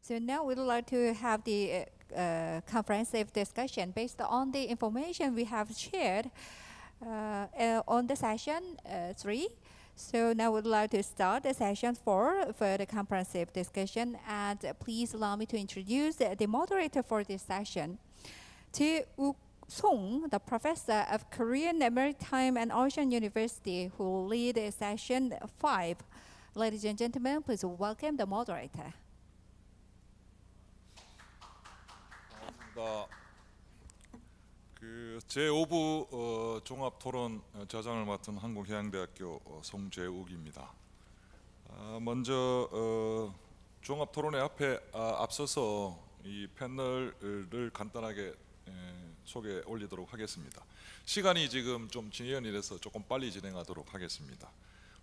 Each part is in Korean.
So now we'd like to have the comprehensive discussion based on the information we have shared on the session 3. So now we'd like to start the session 4 for the comprehensive discussion. And please allow me to introduce the moderator for this session. Tae Wook Song, the professor of Korean Maritime and Ocean University, who will lead session 5. Ladies and gentlemen, please welcome the moderator. 제5부 종합토론 저장을 맡은 한국해양대학교 송재욱입니다. 먼저 종합토론회 앞서서 이 패널을 간단하게 소개 올리도록 하겠습니다. 시간이 지금 좀 지연이라서 조금 빨리 진행하도록 하겠습니다.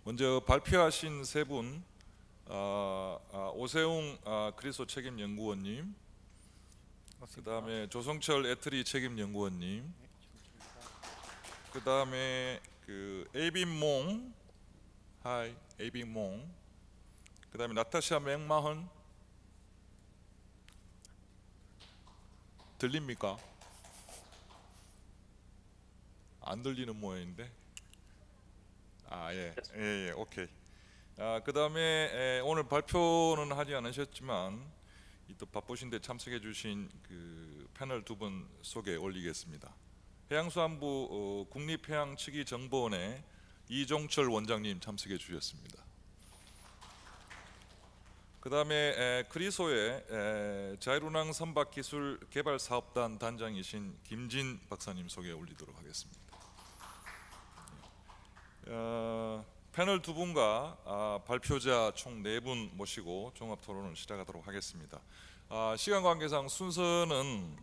먼저 발표하신 세 분, 오세웅 그리소 책임연구원님, 그 다음에 조성철 애트리 책임연구원님, 그 다음에 에이빈몽, 하이 에이빈몽, 그 다음에 나타샤 맥마헌, 들립니까? 안 들리는 모양인데. 예, 오케이. 그 다음에 오늘 발표는 하지 않으셨지만 또 바쁘신데 참석해 주신 그 패널 두 분 소개 올리겠습니다. 해양수산부 국립해양특위정보원의 이종철 원장님 참석해 주셨습니다. 그 다음에 크리소의 자율운항 선박기술 개발사업단 단장이신 김진 박사님 소개 올리도록 하겠습니다. 패널 두 분과 발표자 총 4분 모시고 종합토론을 시작하도록 하겠습니다. 시간 관계상 순서는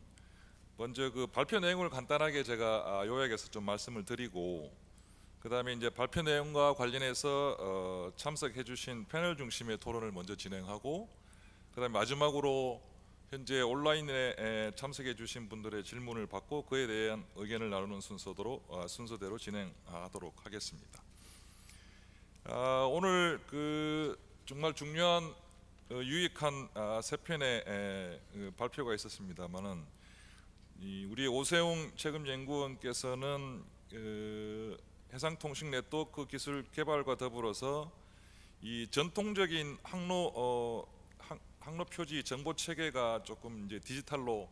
먼저 그 발표 내용을 간단하게 제가 요약해서 좀 말씀을 드리고, 그 다음에 이제 발표 내용과 관련해서 참석해 주신 패널 중심의 토론을 먼저 진행하고, 그 다음에 마지막으로 현재 온라인에 참석해 주신 분들의 질문을 받고 그에 대한 의견을 나누는 순서대로 진행하도록 하겠습니다. 오늘 정말 중요한 유익한 세 편의 발표가 있었습니다만은, 우리 오세웅 책임연구원께서는 해상통신 네트워크 기술 개발과 더불어서 이 전통적인 항로 표지 정보 체계가 조금 이제 디지털로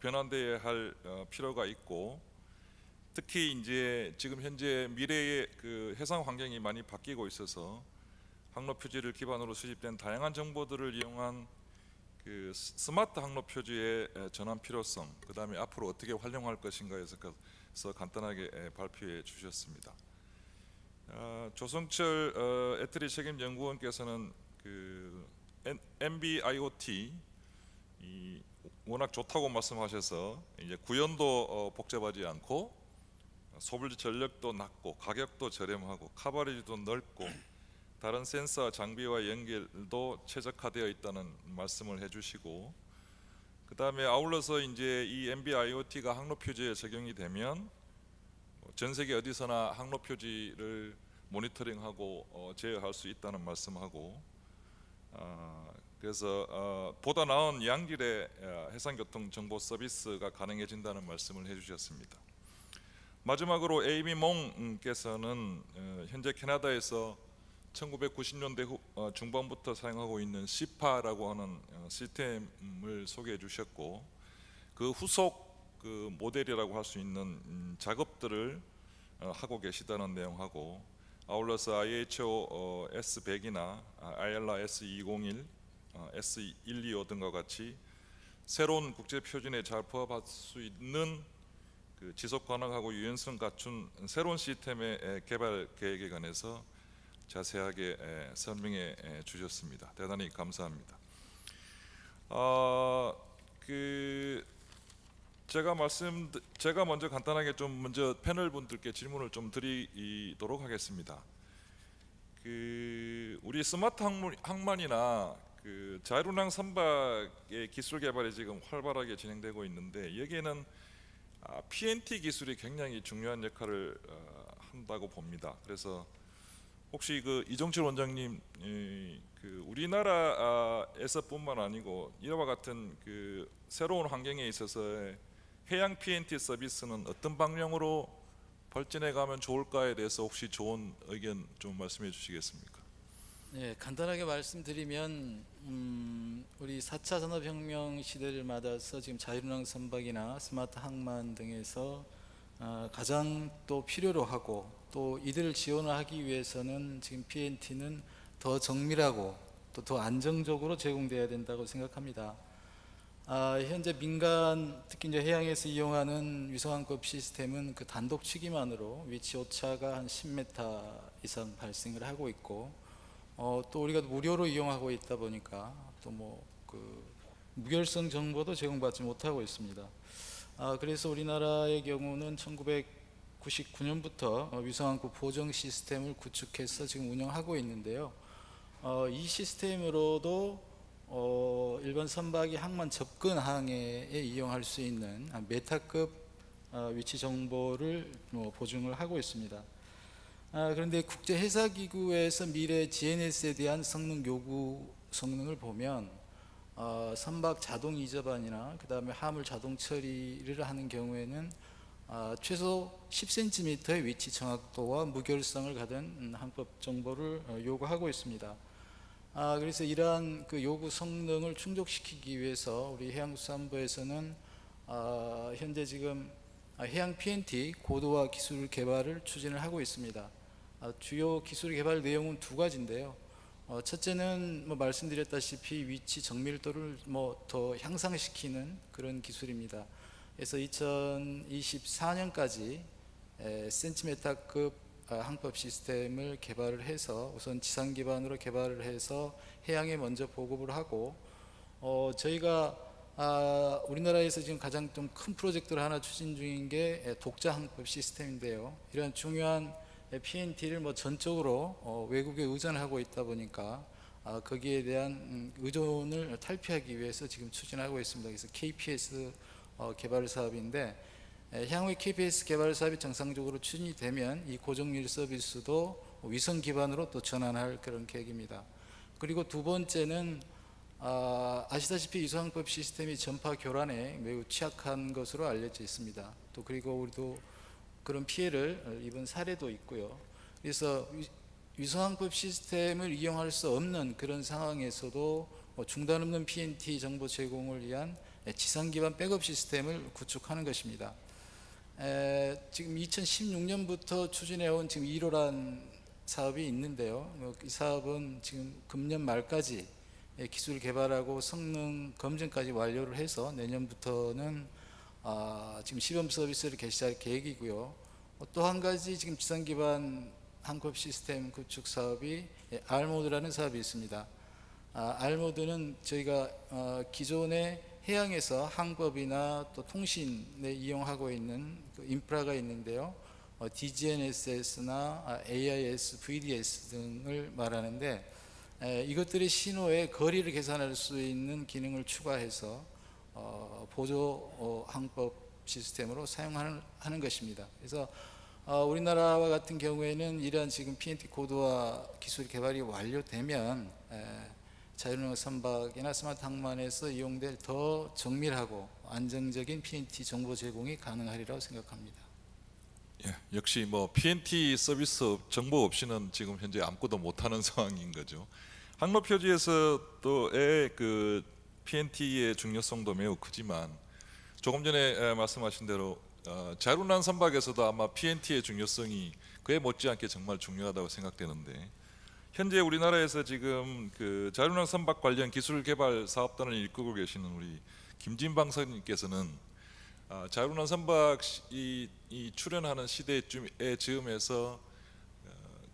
변환되어야 할 필요가 있고, 특히 이제 지금 현재 미래의 그 해상 환경이 많이 바뀌고 있어서 항로 표지를 기반으로 수집된 다양한 정보들을 이용한 그 스마트 항로 표지의 전환 필요성, 그 다음에 앞으로 어떻게 활용할 것인가에서 간단하게 발표해 주셨습니다. 조성철 애트리 책임연구원께서는 그 NB-IoT 워낙 좋다고 말씀하셔서 이제 구현도 복잡하지 않고 소비 전력도 낮고 가격도 저렴하고 커버리지도 넓고 다른 센서 장비와 연결도 최적화되어 있다는 말씀을 해주시고, 그 다음에 아울러서 이제 이 NB-IoT가 항로 표지에 적용이 되면 전 세계 어디서나 항로 표지를 모니터링하고 제어할 수 있다는 말씀하고, 그래서 보다 나은 양질의 해상교통 정보 서비스가 가능해진다는 말씀을 해주셨습니다. 마지막으로 에이비몽께서는 현재 캐나다에서 1990년대 중반부터 사용하고 있는 시파라고 하는 시스템을 소개해 주셨고, 그 후속 그 모델이라고 할 수 있는 작업들을 하고 계시다는 내용하고, 아울러서 IHO S100이나 ILR S201, S125 등과 같이 새로운 국제 표준에 잘 부합할 수 있는 그 지속 가능하고 유연성 갖춘 새로운 시스템의 개발 계획에 관해서 자세하게 설명해 주셨습니다. 대단히 감사합니다. 제가 먼저 간단하게 먼저 패널 분들께 질문을 좀 드리도록 하겠습니다. 우리 스마트 항만이나 자율운항 선박의 기술 개발이 지금 활발하게 진행되고 있는데, 여기에는 PNT 기술이 굉장히 중요한 역할을 한다고 봅니다. 그래서 혹시 그 이정칠 원장님, 그 우리나라에서뿐만 아니고 이와 같은 그 새로운 환경에 있어서의 해양 PNT 서비스는 어떤 방향으로 발전해 가면 좋을까에 대해서 혹시 좋은 의견 좀 말씀해 주시겠습니까? 네, 간단하게 말씀드리면 우리 4차 산업혁명 시대를 맞아서 지금 자율운항 선박이나 스마트 항만 등에서 가장 또 필요로 하고 또 이들을 지원하기 위해서는 지금 PNT는 더 정밀하고 또 더 안정적으로 제공돼야 된다고 생각합니다. 현재 민간 특히 이제 해양에서 이용하는 위성항법 시스템은 그 단독 취기만으로 위치 오차가 한 10m 이상 발생을 하고 있고 또 우리가 무료로 이용하고 있다 보니까 또 뭐 그 무결성 정보도 제공받지 못하고 있습니다. 그래서 우리나라의 경우는 1999년부터 위성항법 보정 시스템을 구축해서 지금 운영하고 있는데요. 이 시스템으로도 일반 선박이 항만 접근 항해에 이용할 수 있는 메타급 위치 정보를 보증을 하고 있습니다. 그런데 국제해사기구에서 미래 GNS에 대한 성능 요구 성능을 보면 선박 자동 이접안이나 그 다음에 화물 자동 처리를 하는 경우에는 최소 10cm의 위치 정확도와 무결성을 가진 항법 정보를 요구하고 있습니다. 그래서 이러한 그 요구 성능을 충족시키기 위해서 우리 해양수산부에서는 현재 지금 해양 PNT 고도화 기술 개발을 추진을 하고 있습니다. 주요 기술 개발 내용은 두 가지인데요. 첫째는 뭐 말씀드렸다시피 위치 정밀도를 뭐 더 향상시키는 그런 기술입니다. 그래서 2024년까지 센티메타급 항법 시스템을 개발을 해서 우선 지상 기반으로 개발을 해서 해양에 먼저 보급을 하고 저희가 우리나라에서 지금 가장 좀 큰 프로젝트를 하나 추진 중인 게 독자 항법 시스템인데요. 이런 중요한 PNT를 뭐 전적으로 외국에 의존하고 있다 보니까 거기에 대한 의존을 탈피하기 위해서 지금 추진하고 있습니다. 그래서 KPS 개발 사업인데 향후에 KPS 개발 사업이 정상적으로 추진이 되면 이 고정밀 서비스도 위성 기반으로 또 전환할 그런 계획입니다. 그리고 두 번째는 아시다시피 위성항법 시스템이 전파 교란에 매우 취약한 것으로 알려져 있습니다. 또 그리고 우리도 그런 피해를 입은 사례도 있고요. 그래서 위성항법 시스템을 이용할 수 없는 그런 상황에서도 중단 없는 PNT 정보 제공을 위한 지상 기반 백업 시스템을 구축하는 것입니다. 지금 2016년부터 추진해온 지금 1호란 사업이 있는데요. 이 사업은 지금 금년 말까지 기술 개발하고 성능 검증까지 완료를 해서 내년부터는 지금 시범 서비스를 개시할 계획이고요. 또 한 가지 지금 지상 기반 항법 시스템 구축 사업이 R모드라는 사업이 있습니다. R모드는 저희가 기존의 해양에서 항법이나 또 통신에 이용하고 있는 그 인프라가 있는데요. DGNSS나 AIS, VDS 등을 말하는데 이것들의 신호의 거리를 계산할 수 있는 기능을 추가해서 보조 항법 시스템으로 사용하는 것입니다. 그래서 우리나라와 같은 경우에는 이러한 지금 PNT 고도화 기술 개발이 완료되면 자율운항 선박이나 스마트 항만에서 이용될 더 정밀하고 안정적인 PNT 정보 제공이 가능하리라고 생각합니다. 예, 역시 뭐 PNT 서비스 정보 없이는 지금 현재 아무것도 못하는 상황인 거죠. 항로 표지에서도의 그 PNT의 중요성도 매우 크지만 조금 전에 말씀하신 대로 자율운항 선박에서도 아마 PNT의 중요성이 그에 못지않게 정말 중요하다고 생각되는데 현재 우리나라에서 지금 그 자율운항 선박 관련 기술 개발 사업단을 이끌고 계시는 우리 김진방 선생님께서는 자율운항 선박이 출현하는 시대에 즈음해서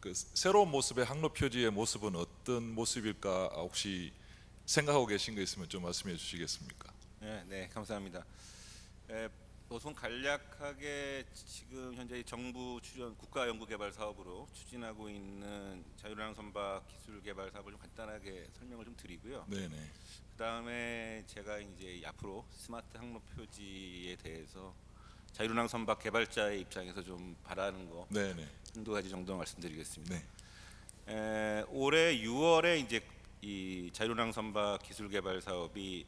그 새로운 모습의 항로 표지의 모습은 어떤 모습일까 혹시 생각하고 계신 거 있으면 좀 말씀해 주시겠습니까? 네, 감사합니다. 우선 간략하게 지금 현재 정부 출연 국가연구개발 사업으로 추진하고 있는 자율운항 선박 기술 개발 사업을 좀 간단하게 설명을 좀 드리고요. 네네. 그다음에 제가 이제 앞으로 스마트 항로 표지에 대해서 자율운항 선박 개발자의 입장에서 좀 바라는 거 네네. 한두 가지 정도 말씀드리겠습니다. 네. 올해 6월에 이제 이 자율운항 선박 기술 개발 사업이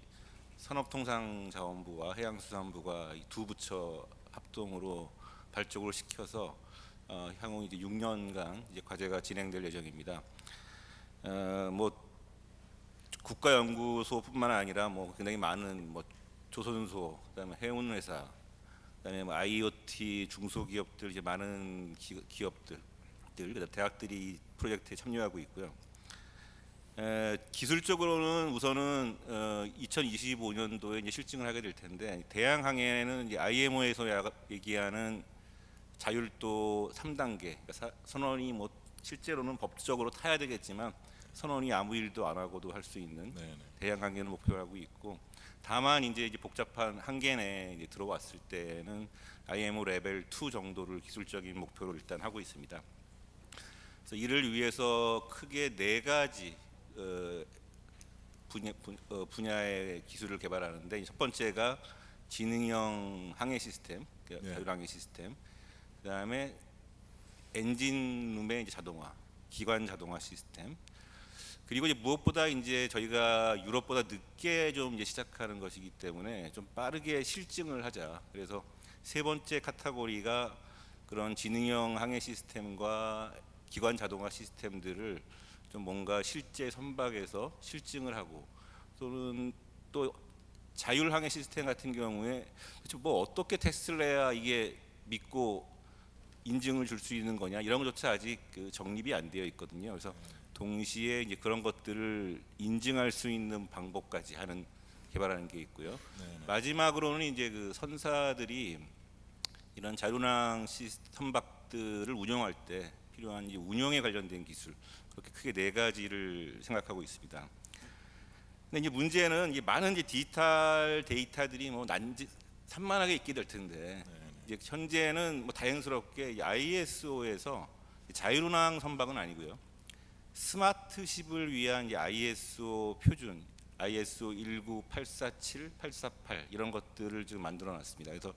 산업통상자원부와 해양수산부가 이 두 부처 합동으로 발족을 시켜서 향후 이제 6년간 이제 과제가 진행될 예정입니다. 뭐 국가연구소뿐만 아니라 뭐 굉장히 많은 뭐 조선소, 그다음에 해운회사, 그다음에 뭐 IoT 중소기업들, 이제 많은 기업들, 대학들이 이 프로젝트에 참여하고 있고요. 기술적으로는 우선은 2025년도에 이제 실증을 하게 될 텐데, 대양항해는 이제 IMO에서 얘기하는 자율도 3단계, 그러니까 선원이 뭐 실제로는 법적으로 타야 되겠지만 선원이 아무 일도 안 하고도 할 수 있는 네네. 대양항해를 목표로 하고 있고, 다만 이제 복잡한 항계 내에 이제 들어왔을 때는 IMO 레벨 2 정도를 기술적인 목표로 일단 하고 있습니다. 그래서 이를 위해서 크게 네 가지 분야의 기술을 개발하는데, 첫 번째가 지능형 항해 시스템, 네. 자율항해 시스템, 그다음에 엔진룸의 이제 자동화, 기관 자동화 시스템, 그리고 이제 무엇보다 이제 저희가 유럽보다 늦게 좀 이제 시작하는 것이기 때문에 좀 빠르게 실증을 하자. 그래서 세 번째 카테고리가 그런 지능형 항해 시스템과 기관 자동화 시스템들을 좀 뭔가 실제 선박에서 실증을 하고, 또는 또 자율 항해 시스템 같은 경우에 뭐 어떻게 테스트를 해야 이게 믿고 인증을 줄 수 있는 거냐, 이런 것조차 아직 그 정립이 안 되어 있거든요. 그래서 동시에 이제 그런 것들을 인증할 수 있는 방법까지 하는 개발하는 게 있고요. 네네. 마지막으로는 이제 그 선사들이 이런 자율항 선박들을 운영할 때 필요한 이제 운영에 관련된 기술, 그렇게 크게 네 가지를 생각하고 있습니다. 근데 이제 문제는 이제 많은 이제 디지털 데이터들이 뭐 산만하게 있게 될 텐데, 이제 현재는 뭐 다행스럽게 ISO에서 자율운항 선박은 아니고요, 스마트십을 위한 이제 ISO 표준, ISO 19847, 848 이런 것들을 지금 만들어놨습니다. 그래서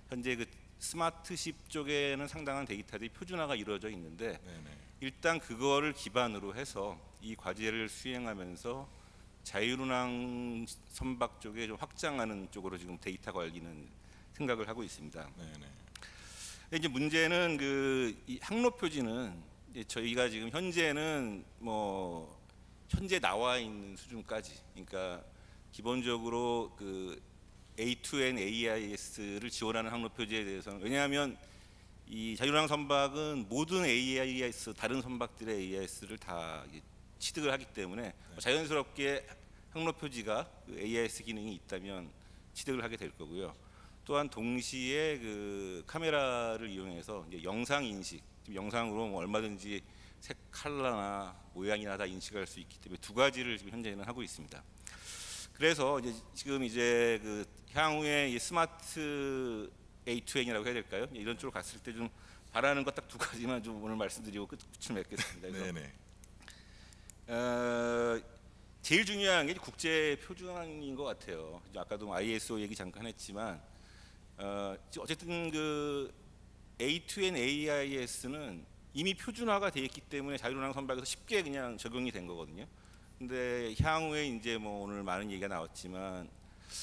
현재 그 스마트십 쪽에는 상당한 데이터들이 표준화가 이루어져 있는데, 네네. 일단 그거를 기반으로 해서 이 과제를 수행하면서 자율운항 선박 쪽에 좀 확장하는 쪽으로 지금 데이터 관리는 생각을 하고 있습니다. 네네. 근데 이제 문제는 이 항로 표지는 이제 저희가 지금 현재는 뭐 현재 나와 있는 수준까지, 그러니까 기본적으로 그 A2N AIS를 지원하는 항로 표지에 대해서는, 왜냐하면 이 자율항 선박은 모든 AIS, 다른 선박들의 AIS를 다 취득을 하기 때문에 자연스럽게 항로 표지가 그 AIS 기능이 있다면 취득을 하게 될 거고요. 또한 동시에 그 카메라를 이용해서 이제 영상 인식, 영상으로 뭐 얼마든지 색 컬러나 모양이나 다 인식할 수 있기 때문에 두 가지를 지금 현재는 하고 있습니다. 그래서 이제 지금 이제 그 향후에 이 스마트 A2N이라고 해야 될까요? 이런 쪽으로 갔을 때 좀 바라는 것 딱 두 가지만 좀 오늘 말씀드리고 끝을 맺겠습니다. 그래서 네네. 제일 중요한 게 국제 표준화인 것 같아요. 아까도 ISO 얘기 잠깐 했지만, 어쨌든 그 A2N AIS는 이미 표준화가 되어 있기 때문에 자율운항 선박에서 쉽게 그냥 적용이 된 거거든요. 근데 향후에 이제 뭐 오늘 많은 얘기가 나왔지만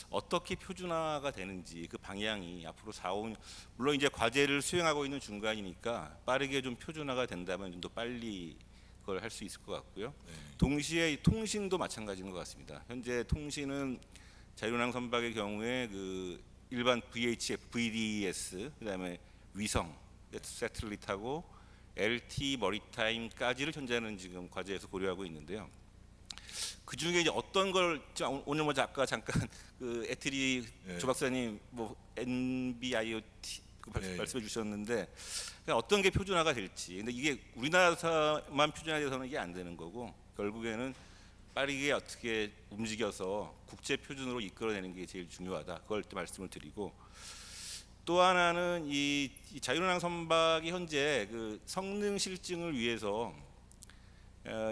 어떻게 표준화가 되는지 그 방향이 앞으로 4-5년, 물론 이제 과제를 수행하고 있는 중간이니까 빠르게 좀 표준화가 된다면 좀 더 빨리 그걸 할 수 있을 것 같고요. 네. 동시에 이 통신도 마찬가지인 것 같습니다. 현재 통신은 자율운항 선박의 경우에 그 일반 VHF, VDES, 그다음에 위성, 세틀리트하고 LT 머리타임까지를 현재는 지금 과제에서 고려하고 있는데요. 그 중에 이제 어떤 걸 오늘 먼저 아까 잠깐 그 에트리 예. 조 박사님 뭐 NB-IoT 예. 말씀해 주셨는데, 어떤 게 표준화가 될지. 근데 이게 우리나라만 표준화돼서는 이게 안 되는 거고, 결국에는 빠르게 어떻게 움직여서 국제 표준으로 이끌어내는 게 제일 중요하다. 그걸 또 말씀을 드리고, 또 하나는 이 자율운항 선박이 현재 그 성능 실증을 위해서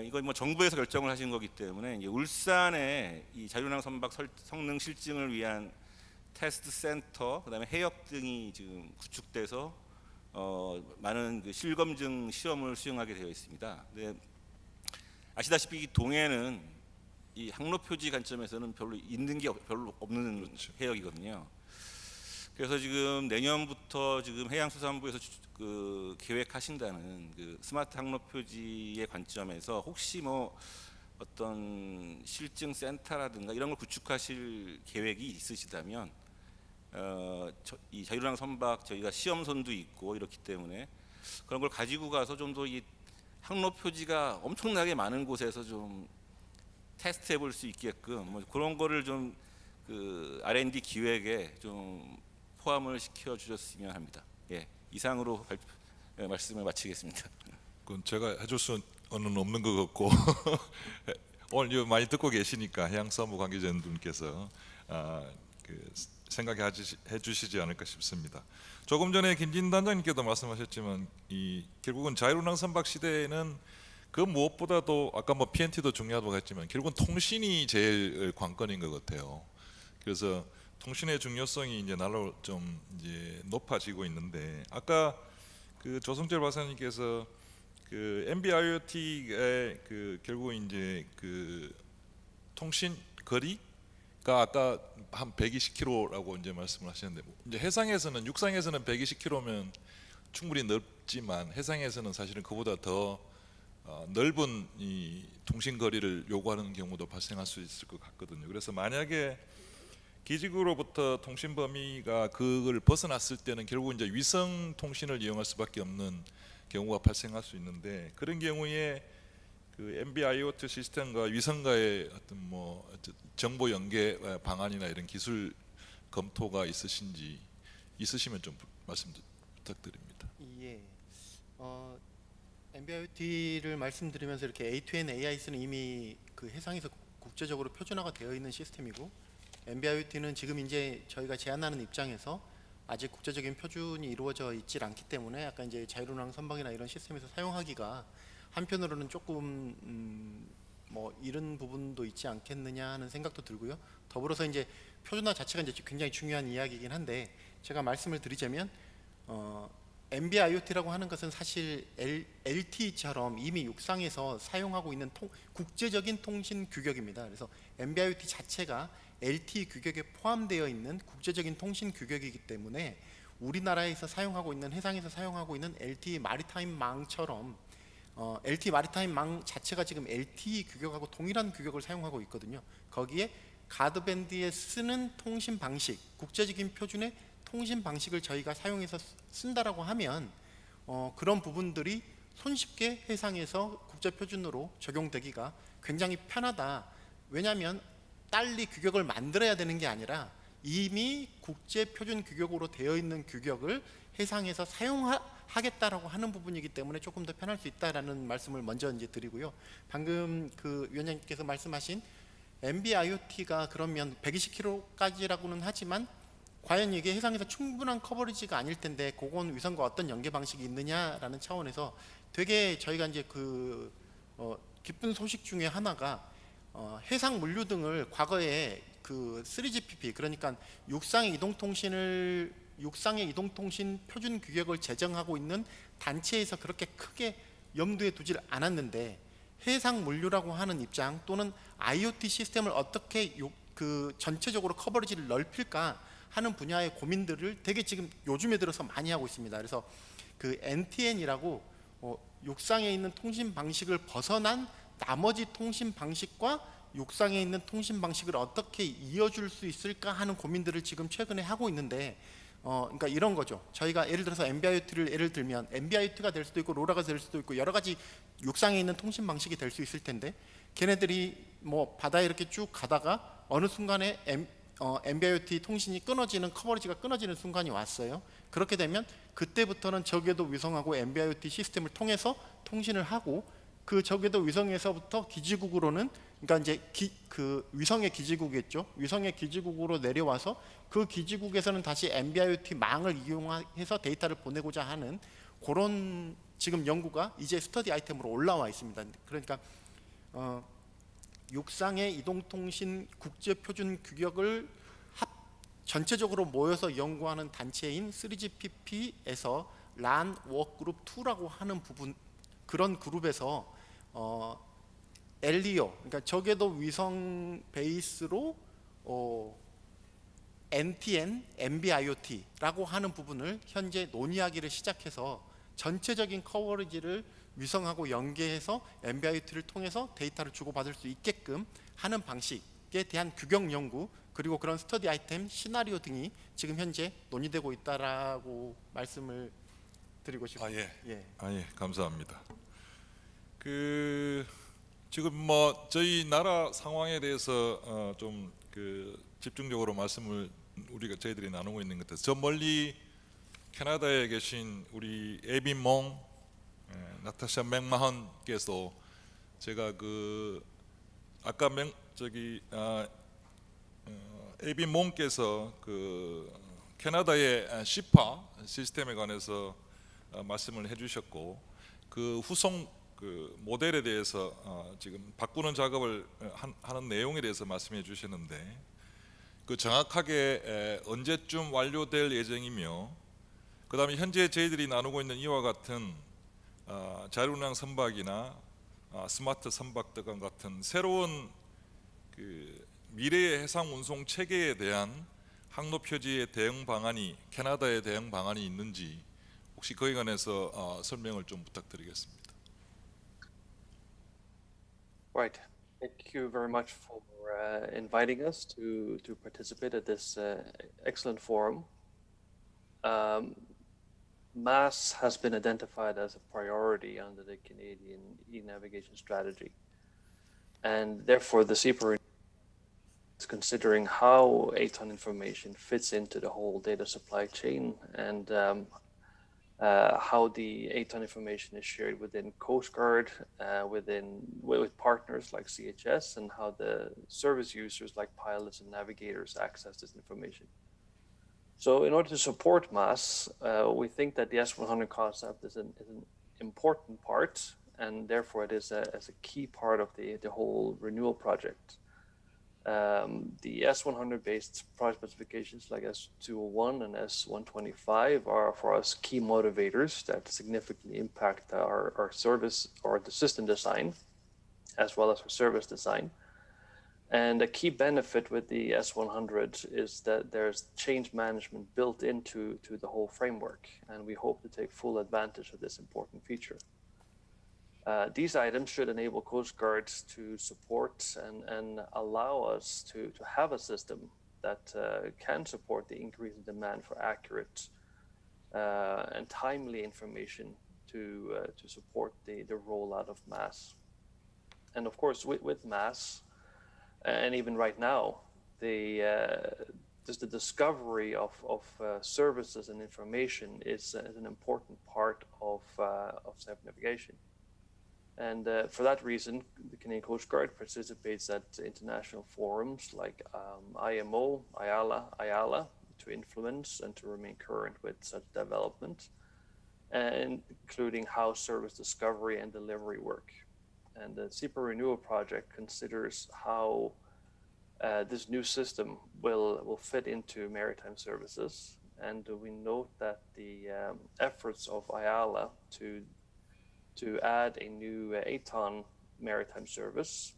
이건 뭐 정부에서 결정을 하신 거기 때문에 이제 울산에 이 자율운항 선박 성능 실증을 위한 테스트 센터, 그다음에 해역 등이 지금 구축돼서 많은 그 실검증 시험을 수행하게 되어 있습니다. 근데 아시다시피 이 동해는 이 항로 표지 관점에서는 별로 있는 게 별로 없는 그렇죠. 해역이거든요. 그래서 지금 내년부터 지금 해양수산부에서 계획하신다는 그 스마트 항로 표지의 관점에서 혹시 뭐 어떤 실증 센터라든가 이런 걸 구축하실 계획이 있으시다면 이 자유랑 선박 저희가 시험선도 있고 이렇기 때문에 그런 걸 가지고 가서 좀 더 이 항로 표지가 엄청나게 많은 곳에서 좀 테스트해 볼 수 있게끔 뭐 그런 거를 좀 그 R&D 기획에 좀 포함을 시켜 주셨으면 합니다. 예, 이상으로 말씀을 마치겠습니다. 그건 제가 해줄 수는 없는 것 같고 오늘 이거 많이 듣고 계시니까 해양사무 관계자분께서 생각해 주시지 않을까 싶습니다. 조금 전에 김진 단장님께도 말씀하셨지만 결국은 자유운항 선박 시대에는 그 무엇보다도 아까 뭐 PNT도 중요하다고 했지만 결국은 통신이 제일 관건인 것 같아요. 그래서 통신의 중요성이 이제 날로 좀 이제 높아지고 있는데 아까 그 조성철 박사님께서 그 NB-IoT의 그 결국 이제 그 통신 거리가 아까 한 120km라고 이제 말씀을 하셨는데 이제 해상에서는 육상에서는 120km면 충분히 넓지만 해상에서는 사실은 그보다 더 넓은 이 통신 거리를 요구하는 경우도 발생할 수 있을 것 같거든요. 그래서 만약에 기지국으로부터 통신 범위가 그걸 벗어났을 때는 결국 이제 위성 통신을 이용할 수밖에 없는 경우가 발생할 수 있는데 그런 경우에 그 NB-IoT 시스템과 위성과의 어떤 뭐 정보 연계 방안이나 이런 기술 검토가 있으시면 좀 말씀 부탁드립니다. 예. NB-IoT를 말씀드리면서 이렇게 A2N AIS는 이미 그 해상에서 국제적으로 표준화가 되어 있는 시스템이고 NB-IoT는 지금 이제 저희가 제안하는 입장에서 아직 국제적인 표준이 이루어져 있질 않기 때문에 약간 이제 자유운항 선박이나 이런 시스템에서 사용하기가 한편으로는 조금 뭐 이런 부분도 있지 않겠느냐 하는 생각도 들고요. 더불어서 이제 표준화 자체가 이제 굉장히 중요한 이야기이긴 한데 제가 말씀을 드리자면 NB-IoT라고 하는 것은 사실 LTE처럼 이미 육상에서 사용하고 있는 국제적인 통신 규격입니다. 그래서 NB-IoT 자체가 LTE 규격에 포함되어 있는 국제적인 통신 규격이기 때문에 우리나라에서 사용하고 있는 해상에서 사용하고 있는 LTE 마리타임망처럼 LTE 마리타임망 자체가 지금 LTE 규격하고 동일한 규격을 사용하고 있거든요. 거기에 가드밴드에 쓰는 통신 방식, 국제적인 표준의 통신 방식을 저희가 사용해서 쓴다라고 하면 그런 부분들이 손쉽게 해상에서 국제 표준으로 적용되기가 굉장히 편하다. 왜냐하면 딸리 규격을 만들어야 되는 게 아니라 이미 국제 표준 규격으로 되어 있는 규격을 해상에서 사용하겠다라고 하는 부분이기 때문에 조금 더 편할 수 있다라는 말씀을 먼저 이제 드리고요. 방금 그 위원장님께서 말씀하신 NB-IoT가 그러면 120km까지라고는 하지만 과연 이게 해상에서 충분한 커버리지가 아닐 텐데 그건 위성과 어떤 연계 방식이 있느냐라는 차원에서 되게 저희가 이제 그 기쁜 소식 중에 하나가 해상 물류 등을 과거에 그 3GPP 그러니까 육상의 이동통신 표준 규격을 제정하고 있는 단체에서 그렇게 크게 염두에 두질 않았는데 해상 물류라고 하는 입장 또는 IoT 시스템을 어떻게 그 전체적으로 커버리지를 넓힐까 하는 분야의 고민들을 되게 지금 요즘에 들어서 많이 하고 있습니다. 그래서 그 NTN이라고 육상에 있는 통신 방식을 벗어난 나머지 통신 방식과 육상에 있는 통신 방식을 어떻게 이어줄 수 있을까 하는 고민들을 지금 최근에 하고 있는데 그러니까 이런 거죠. 저희가 예를 들어서 NB-IoT를 예를 들면 NB-IoT가 될 수도 있고 로라가 될 수도 있고 여러 가지 육상에 있는 통신 방식이 될 수 있을 텐데 걔네들이 뭐 바다에 이렇게 쭉 가다가 어느 순간에 NB-IoT 통신이 끊어지는 커버리지가 끊어지는 순간이 왔어요. 그렇게 되면 그때부터는 저궤도 위성하고 NB-IoT 시스템을 통해서 통신을 하고 그 저궤도 위성에서부터 기지국으로는 그러니까 이제 그 위성의 기지국이겠죠. 위성의 기지국으로 내려와서 그 기지국에서는 다시 NB-IoT 망을 이용해서 데이터를 보내고자 하는 그런 지금 연구가 이제 스터디 아이템으로 올라와 있습니다. 그러니까 육상의 이동통신 국제표준 규격을 전체적으로 모여서 연구하는 단체인 3GPP에서 LAN 워크그룹 2라고 하는 부분 그런 그룹에서 LEO, 그러니까 저궤도 위성 베이스로 NTN, NB-IoT라고 하는 부분을 현재 논의하기를 시작해서 전체적인 커버리지를 위성하고 연계해서 NB-IoT를 통해서 데이터를 주고받을 수 있게끔 하는 방식에 대한 규격 연구 그리고 그런 스터디 아이템, 시나리오 등이 지금 현재 논의되고 있다라고 말씀을 드리고 싶습니다. 예, 감사합니다. 지금 뭐 저희 나라 상황에 대해서 좀 집중적으로 말씀을 저희들이 나누고 있는 것 같아서 저 멀리 캐나다에 계신 우리 에빈 몽, 나타샤 맥마헌께서 제가 아까 에빈 몽께서 캐나다의 시파 시스템에 관해서 말씀을 해주셨고 후속 모델에 대해서 지금 바꾸는 작업을 하는 내용에 대해서 말씀해 주셨는데 정확하게 언제쯤 완료될 예정이며 그다음에 현재 저희들이 나누고 있는 이와 같은 자율운항 선박이나 스마트 선박 등 같은 새로운 미래의 해상 운송 체계에 대한 항로 표지의 대응 방안이 캐나다의 대응 방안이 있는지 혹시 그에 관해서 설명을 좀 부탁드리겠습니다. Right. Thank you very much for inviting us to participate at this excellent forum. MAS has been identified as a priority under the Canadian e-navigation strategy, and therefore the CEPA is considering how ATON information fits into the whole data supply chain and how the ATON information is shared within Coast Guard, with partners like CHS, and how the service users like pilots and navigators access this information. So in order to support MAS, we think that the S100 concept is an important part, and therefore it is as a key part of the whole renewal project. The S100 based product specifications like S201 and S125 are for us key motivators that significantly impact our service or the system design as well as our service design. And a key benefit with the S100 is that there's change management built into the whole framework, and we hope to take full advantage of this important feature. These items should enable Coast Guard to support and allow us to have a system that can support the increasing demand for accurate and timely information to support the rollout of MAS. And of course, with MAS, and even right now, just the discovery of services and information is an important part of safe navigation. And for that reason, the Canadian Coast Guard participates at international forums like IMO, IALA, to influence and to remain current with such development, and including how service discovery and delivery work. And the CEPA Renewal Project considers how this new system will fit into maritime services. And we note that the efforts of IALA to add a new ATON maritime service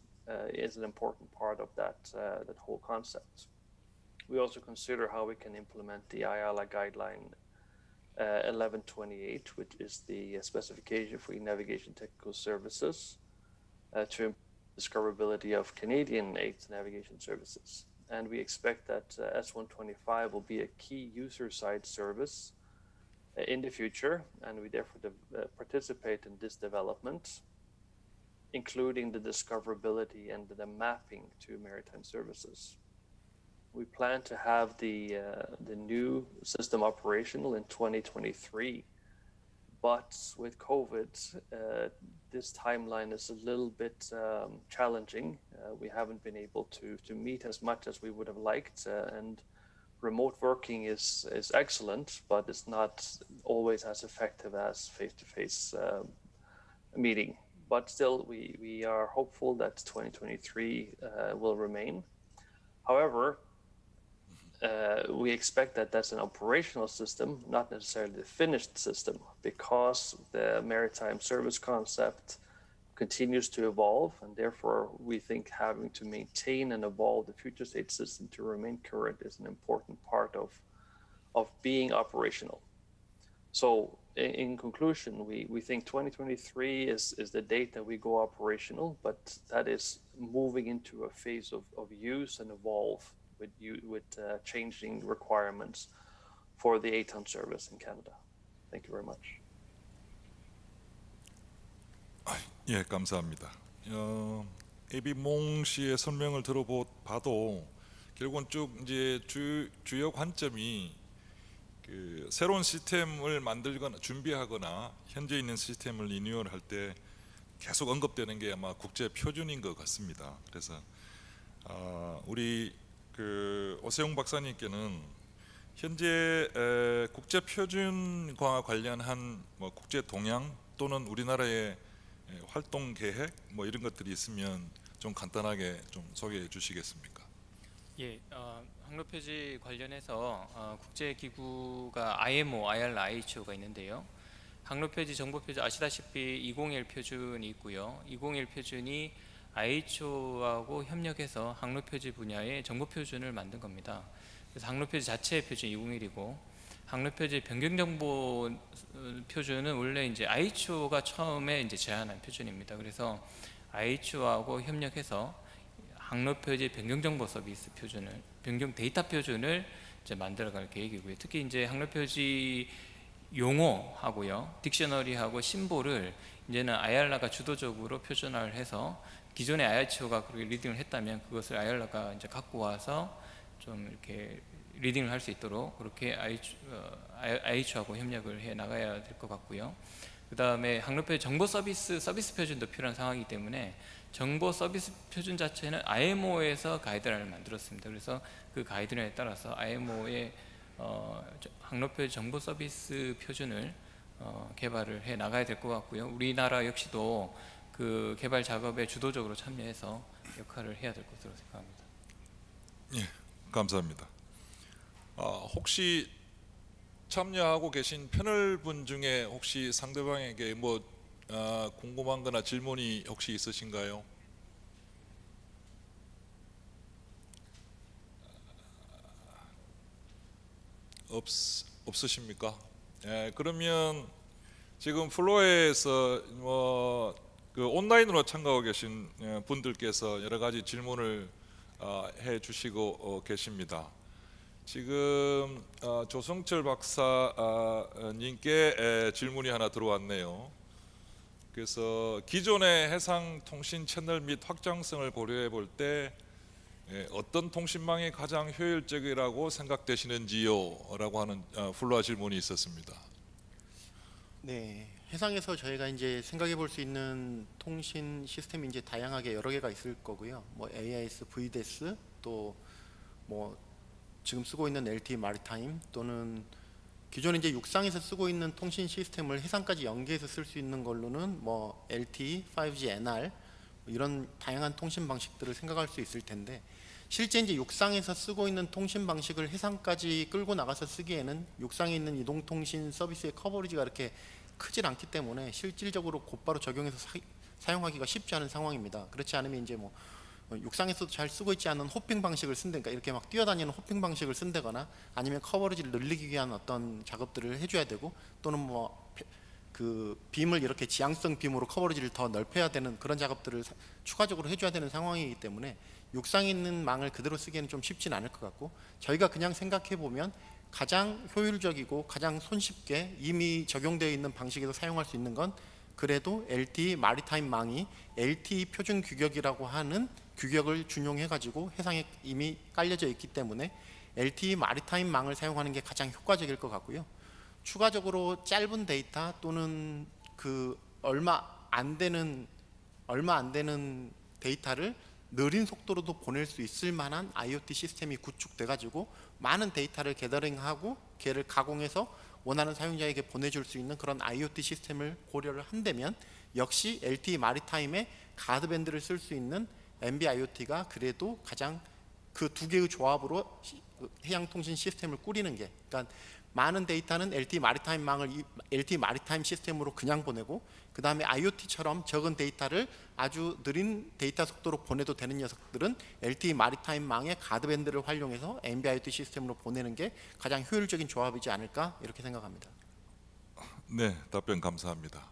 is an important part of that whole concept. We also consider how we can implement the IALA guideline 1128, which is the specification for navigation technical services to improve discoverability of Canadian navigation services. And we expect that S125 will be a key user-side service in the future, and we therefore participate in this development, including the discoverability and the mapping to maritime services. We plan to have the new system operational in 2023, but with COVID, this timeline is a little bit challenging. We haven't been able to meet as much as we would have liked, and remote working is excellent, but it's not always as effective as face-to-face meeting. But still, we are hopeful that 2023 will remain. However, we expect that that's an operational system, not necessarily the finished system, because the maritime service concept continues to evolve, and therefore we think having to maintain and evolve the future state system to remain current is an important part of being operational. So in conclusion, we think 2023 is the date that we go operational, but that is moving into a phase of use and evolve with changing requirements for the ATOM service in Canada. Thank you very much. 예, 감사합니다. 에비몽 씨의 설명을 들어봐도 결국은 쭉 이제 주요 관점이 그 새로운 시스템을 만들거나 준비하거나 현재 있는 시스템을 리뉴얼할 때 계속 언급되는 게 아마 국제 표준인 것 같습니다. 그래서 우리 그 오세용 박사님께는 현재 국제 표준과 관련한 뭐 국제 동향 또는 우리나라의 활동 계획 뭐 이런 것들이 있으면 좀 간단하게 좀 소개해 주시겠습니까? 예, 항로표지 관련해서 국제기구가 IMO, IR, IHO가 있는데요. 항로표지 정보표준 아시다시피 201 표준이 있고요. 201 표준이 IHO하고 협력해서 항로표지 분야의 정보표준을 만든 겁니다. 그래서 항로표지 자체의 표준 201이고 항로표지 변경정보 표준은 원래 이제 IHO가 처음에 이제 제안한 표준입니다. 그래서 IHO하고 협력해서 항로표지 변경정보 서비스 표준을 변경 데이터 표준을 이제 만들어갈 계획이고요. 특히 이제 항로표지 용어하고요, 딕셔너리하고 심볼을 이제는 IARLA가 주도적으로 표준화를 해서 기존의 IHO가 그렇게 리딩을 했다면 그것을 IARLA가 이제 갖고 와서 좀 이렇게 리딩을 할 수 있도록 그렇게 IHO하고 협력을 해 나가야 될 것 같고요. 그 다음에 항로표지 정보 서비스 표준도 필요한 상황이기 때문에 정보 서비스 표준 자체는 IMO에서 가이드라인을 만들었습니다. 그래서 그 가이드라인에 따라서 IMO의 항로표지 정보 서비스 표준을 개발을 해 나가야 될 것 같고요. 우리나라 역시도 그 개발 작업에 주도적으로 참여해서 역할을 해야 될 것으로 생각합니다. 예, 감사합니다. 혹시 참여하고 계신 패널분 중에 혹시 상대방에게 뭐 궁금한거나 질문이 혹시 있으신가요? 없으십니까? 예, 그러면 지금 플로에서 뭐 그 온라인으로 참가하고 계신 분들께서 여러 가지 질문을 해 주시고 계십니다. 지금 조성철 박사님께 질문이 하나 들어왔네요. 그래서 기존의 해상 통신 채널 및 확장성을 고려해 볼 때 어떤 통신망이 가장 효율적이라고 생각되시는지요? 라고 하는 플로아 질문이 있었습니다. 네, 해상에서 저희가 이제 생각해 볼 수 있는 통신 시스템이 이제 다양하게 여러 개가 있을 거고요. 뭐 AIS, VDES 또 뭐 지금 쓰고 있는 LTE 마리타임 또는 기존에 이제 육상에서 쓰고 있는 통신 시스템을 해상까지 연계해서 쓸 수 있는 걸로는 뭐 LTE, 5G, NR 이런 다양한 통신 방식들을 생각할 수 있을 텐데 실제 이제 육상에서 쓰고 있는 통신 방식을 해상까지 끌고 나가서 쓰기에는 육상에 있는 이동통신 서비스의 커버리지가 그렇게 크질 않기 때문에 실질적으로 곧바로 적용해서 사용하기가 쉽지 않은 상황입니다. 그렇지 않으면 이제 뭐 육상에서도 잘 쓰고 있지 않은 호핑 방식을 쓴다니까 이렇게 막 뛰어다니는 호핑 방식을 쓴다거나 아니면 커버리지를 늘리기 위한 어떤 작업들을 해줘야 되고 또는 뭐 그 빔을 이렇게 지향성 빔으로 커버리지를 더 넓혀야 되는 그런 작업들을 추가적으로 해줘야 되는 상황이기 때문에 육상에 있는 망을 그대로 쓰기에는 좀 쉽진 않을 것 같고 저희가 그냥 생각해 보면 가장 효율적이고 가장 손쉽게 이미 적용되어 있는 방식에서 사용할 수 있는 건 그래도 LTE 마리타임 망이 LTE 표준 규격이라고 하는 규격을 준용해 가지고 해상에 이미 깔려져 있기 때문에 LTE 마리타임 망을 사용하는 게 가장 효과적일 것 같고요. 추가적으로 짧은 데이터 또는 그 얼마 안 되는 데이터를 느린 속도로도 보낼 수 있을 만한 IoT 시스템이 구축돼 가지고 많은 데이터를 게더링하고 걔를 가공해서 원하는 사용자에게 보내줄 수 있는 그런 IoT 시스템을 고려를 한다면 역시 LTE 마리타임에 가드밴드를 쓸 수 있는 NB-IoT가 그래도 가장 그 두 개의 조합으로 해양통신 시스템을 꾸리는 게 그러니까 많은 데이터는 LTE 마리타임 시스템으로 그냥 보내고 그 다음에 IoT처럼 적은 데이터를 아주 느린 데이터 속도로 보내도 되는 녀석들은 LTE 마리타임망의 가드밴드를 활용해서 NB-IoT 시스템으로 보내는 게 가장 효율적인 조합이지 않을까 이렇게 생각합니다. 네, 답변 감사합니다.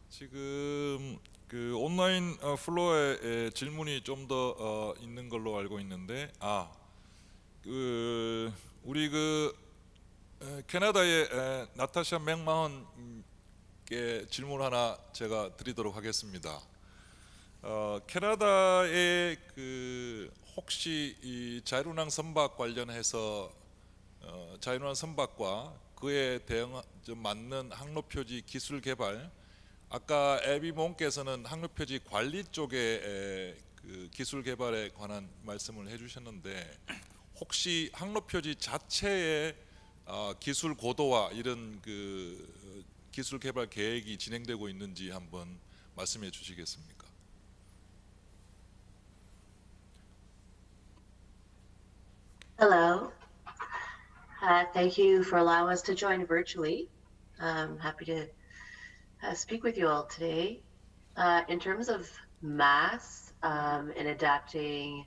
지금 그 온라인 플로어에 질문이 좀 더 있는 걸로 알고 있는데, 우리 캐나다의 나타샤 맥마헌께 질문 하나 제가 드리도록 하겠습니다. 캐나다의 혹시 이 자율운항 선박 관련해서 자율운항 선박과 그에 좀 맞는 항로표지 기술 개발, 아까 에비몬께서는 항로표지 관리 쪽에 그 기술 개발에 관한 말씀을 해주셨는데, 혹시 항로표지 자체의 기술 고도와 이런 그 기술 개발 계획이 진행되고 있는지 한번 말씀해 주시겠습니까? Hello. Thank you for allowing us to join virtually. I'm happy to speak with you all today. In terms of MAS and adapting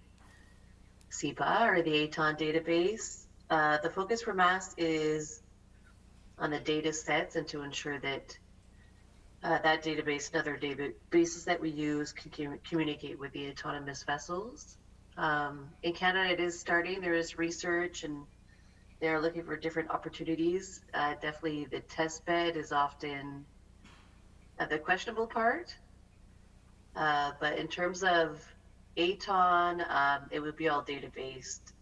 SEPA or the ATON database, the focus for MAS is on the data sets and to ensure that that database and other databases that we use can communicate with the autonomous vessels. In Canada, it is starting. There is research and they're looking for different opportunities. Definitely the test bed is often the questionable part. But in terms of ATON, it would be all data-based.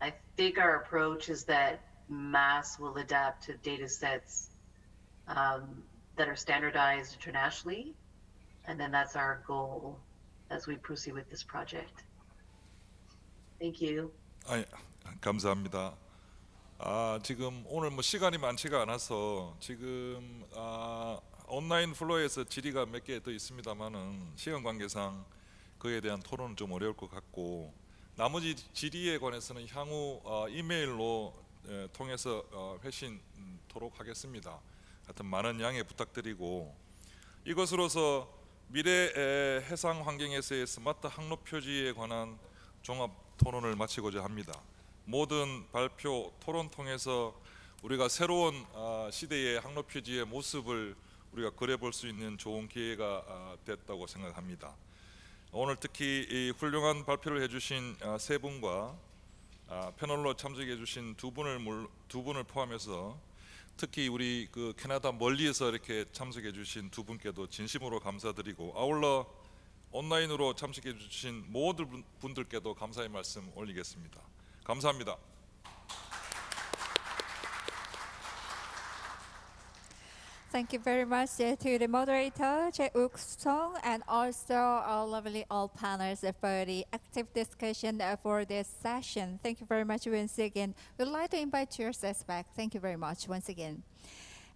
I think our approach is that MAS will adapt to data sets that are standardized internationally. And then that's our goal as we proceed with this project. Thank you. 감사합니다. 지금 오늘 뭐 시간이 많지가 않아서 지금 온라인 플로어에서 질의가 몇 개 더 있습니다만은 시간 관계상 그에 대한 토론은 좀 어려울 것 같고, 나머지 질의에 관해서는 향후 이메일로 통해서 회신토록 하겠습니다. 하여튼 많은 양해 부탁드리고, 이것으로서 미래 해상 환경에서의 스마트 항로 표지에 관한 종합 토론을 마치고자 합니다. 모든 발표 토론 통해서 우리가 새로운 시대의 항로 표지의 모습을 우리가 그려볼 수 있는 좋은 기회가 됐다고 생각합니다. 오늘 특히 이 훌륭한 발표를 해주신 세 분과 패널로 참석해주신 두 분을 포함해서 특히 우리 그 캐나다 멀리에서 이렇게 참석해주신 두 분께도 진심으로 감사드리고, 아울러 온라인으로 참석해주신 모든 분들께도 감사의 말씀 올리겠습니다. 감사합니다. Thank you very much to the moderator, Chae Uk Song, and also our lovely all panelists for the active discussion for this session. Thank you very much once again. We'd like to invite yourselves back. Thank you very much once again.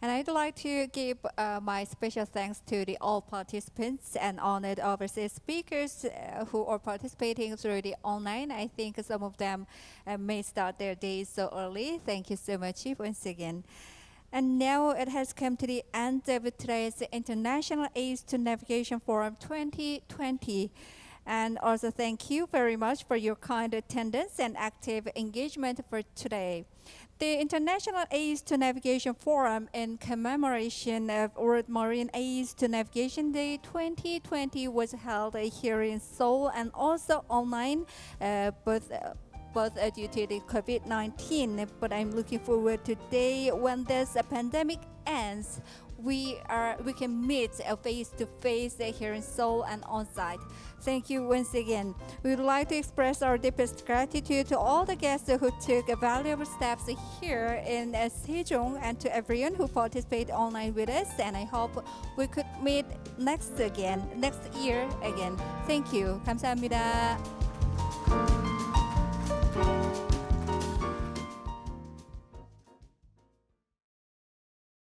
And I'd like to give my special thanks to the all participants and honored overseas speakers who are participating through the online. I think some of them may start their days so early. Thank you so much once again. And now it has come to the end of today's International AIDS to Navigation Forum 2020. And also thank you very much for your kind attendance and active engagement for today. The International AIDS to Navigation Forum, in commemoration of World Marine AIDS to Navigation Day 2020, was held here in Seoul and also online, both due to the COVID-19. But I'm looking forward to the day when this pandemic ends. We can meet face to face here in Seoul and on site. Thank you once again. We would like to express our deepest gratitude to all the guests who took valuable steps here in Sejong and to everyone who participated online with us. And I hope we could meet next year again. Thank you. 감사합니다.